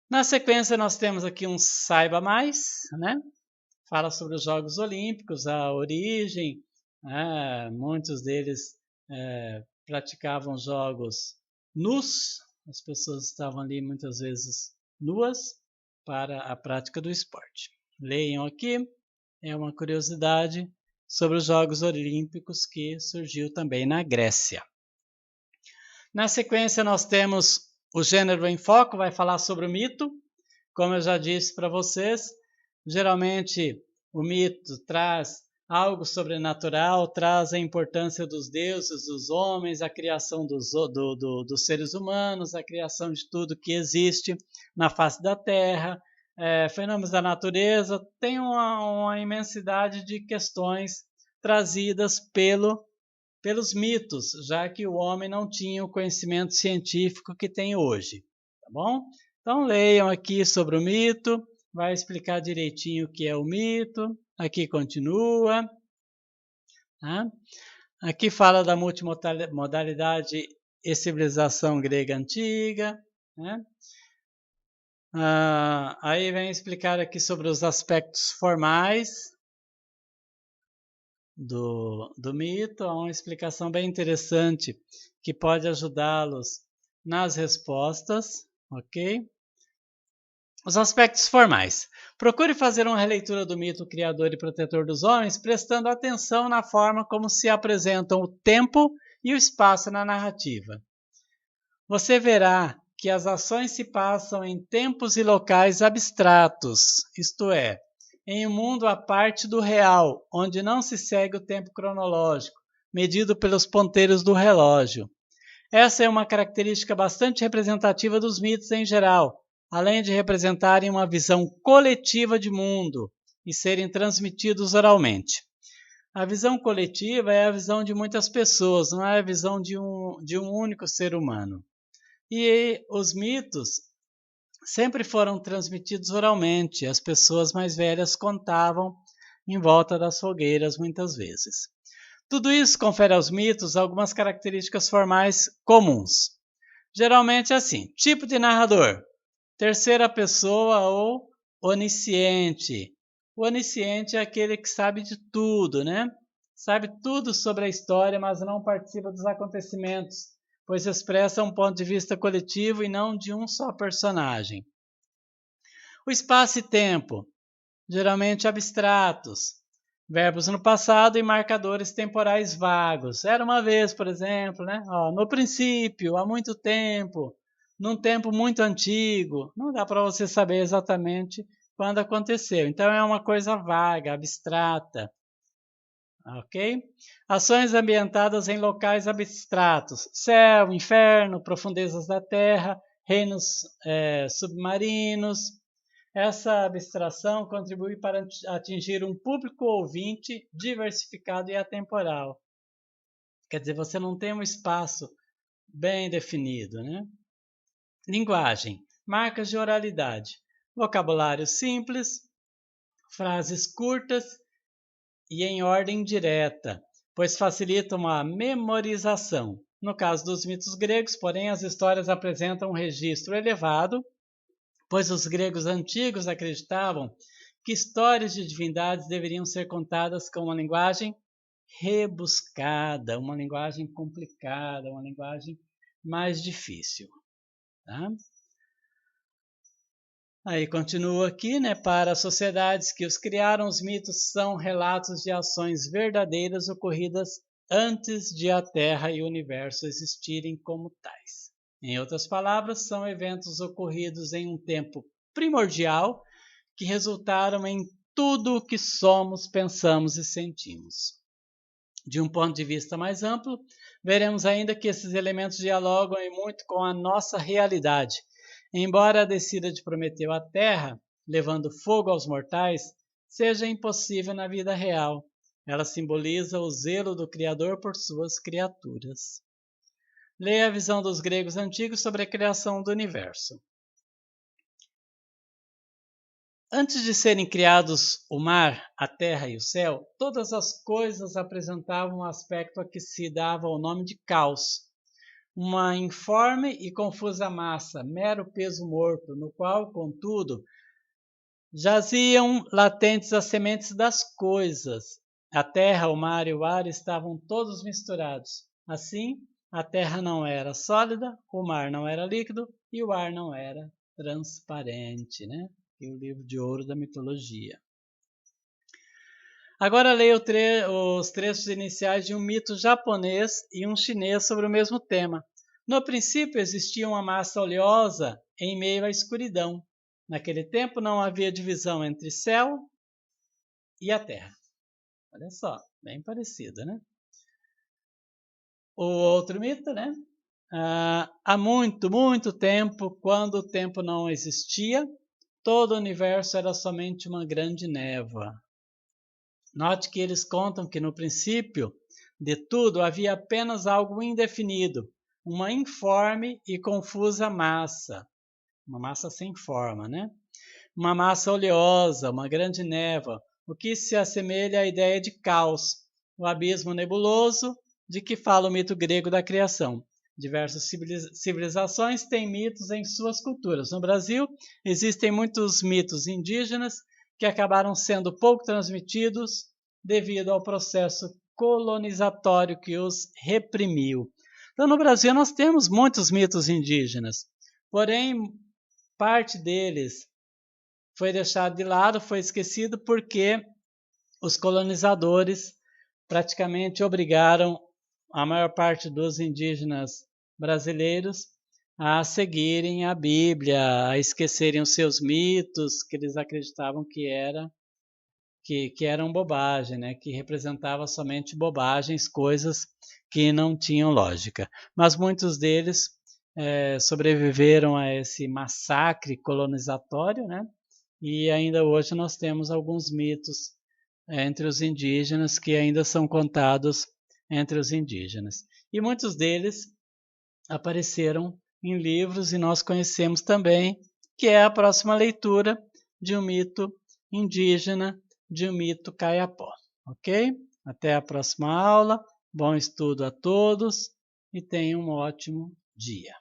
Na sequência, nós temos aqui um Saiba Mais, né? Fala sobre os Jogos Olímpicos, a origem, muitos deles praticavam jogos nus, as pessoas estavam ali muitas vezes nuas para a prática do esporte. Leiam aqui, é uma curiosidade sobre os Jogos Olímpicos que surgiu também na Grécia. Na sequência, nós temos o Gênero em Foco, vai falar sobre o mito. Como eu já disse para vocês, geralmente o mito traz algo sobrenatural, traz a importância dos deuses, dos homens, a criação dos seres humanos, a criação de tudo que existe na face da Terra, fenômenos da natureza, tem uma imensidade de questões trazidas pelos mitos, já que o homem não tinha o conhecimento científico que tem hoje, tá bom? Então leiam aqui sobre o mito, vai explicar direitinho o que é o mito, aqui continua, tá? Aqui fala da multimodalidade e civilização grega antiga, né? Aí vem explicar aqui sobre os aspectos formais do mito, há uma explicação bem interessante que pode ajudá-los nas respostas, ok? Os aspectos formais. Procure fazer uma releitura do mito criador e protetor dos homens, prestando atenção na forma como se apresentam o tempo e o espaço na narrativa. Você verá que as ações se passam em tempos e locais abstratos, isto é, em um mundo à parte do real, onde não se segue o tempo cronológico, medido pelos ponteiros do relógio. Essa é uma característica bastante representativa dos mitos em geral, além de representarem uma visão coletiva de mundo e serem transmitidos oralmente. A visão coletiva é a visão de muitas pessoas, não é a visão de um único ser humano. E os mitos sempre foram transmitidos oralmente, as pessoas mais velhas contavam em volta das fogueiras muitas vezes. Tudo isso confere aos mitos algumas características formais comuns. Geralmente é assim, tipo de narrador, terceira pessoa ou onisciente. O onisciente é aquele que sabe de tudo, né? Sabe tudo sobre a história, mas não participa dos acontecimentos, pois expressa um ponto de vista coletivo e não de um só personagem. O espaço e tempo, geralmente abstratos, verbos no passado e marcadores temporais vagos. Era uma vez, por exemplo, né? No princípio, há muito tempo, num tempo muito antigo. Não dá para você saber exatamente quando aconteceu. Então é uma coisa vaga, abstrata. Ok? Ações ambientadas em locais abstratos. Céu, inferno, profundezas da terra, reinos submarinos. Essa abstração contribui para atingir um público ouvinte diversificado e atemporal. Quer dizer, você não tem um espaço bem definido, né? Linguagem, marcas de oralidade, vocabulário simples, frases curtas e em ordem direta, pois facilitam a memorização. No caso dos mitos gregos, porém, as histórias apresentam um registro elevado, pois os gregos antigos acreditavam que histórias de divindades deveriam ser contadas com uma linguagem rebuscada, uma linguagem complicada, uma linguagem mais difícil. Tá? Aí continua aqui, né? Para as sociedades que os criaram, os mitos são relatos de ações verdadeiras ocorridas antes de a Terra e o universo existirem como tais. Em outras palavras, são eventos ocorridos em um tempo primordial que resultaram em tudo o que somos, pensamos e sentimos. De um ponto de vista mais amplo, veremos ainda que esses elementos dialogam muito com a nossa realidade. Embora a descida de Prometeu à Terra, levando fogo aos mortais, seja impossível na vida real, ela simboliza o zelo do Criador por suas criaturas. Leia a visão dos gregos antigos sobre a criação do universo. Antes de serem criados o mar, a terra e o céu, todas as coisas apresentavam um aspecto a que se dava o nome de caos. uma informe e confusa massa, mero peso morto, no qual, contudo, jaziam latentes as sementes das coisas. A terra, o mar e o ar estavam todos misturados. Assim, a terra não era sólida, o mar não era líquido e o ar não era transparente, né? E o livro de ouro da mitologia. Agora leia os trechos iniciais de um mito japonês e um chinês sobre o mesmo tema. No princípio existia uma massa oleosa em meio à escuridão. Naquele tempo não havia divisão entre céu e a terra. Olha só, bem parecido, né? O outro mito, né? Há muito, muito tempo, quando o tempo não existia, todo o universo era somente uma grande névoa. Note que eles contam que no princípio de tudo havia apenas algo indefinido, uma informe e confusa massa, uma massa sem forma, né? Uma massa oleosa, uma grande névoa, o que se assemelha à ideia de caos, o abismo nebuloso de que fala o mito grego da criação. Diversas civilizações têm mitos em suas culturas. No Brasil, existem muitos mitos indígenas que acabaram sendo pouco transmitidos devido ao processo colonizatório que os reprimiu. Então, no Brasil, nós temos muitos mitos indígenas, porém, parte deles foi deixado de lado, foi esquecido porque os colonizadores praticamente obrigaram a maior parte dos indígenas brasileiros a seguirem a Bíblia, a esquecerem os seus mitos que eles acreditavam que eram bobagem, né? Que representava somente bobagens, coisas que não tinham lógica. Mas muitos deles sobreviveram a esse massacre colonizatório, né? E ainda hoje nós temos alguns mitos entre os indígenas que ainda são contados entre os indígenas. E muitos deles apareceram em livros e nós conhecemos também, que é a próxima leitura de um mito indígena, de um mito caiapó. Ok? Até a próxima aula, bom estudo a todos e tenham um ótimo dia.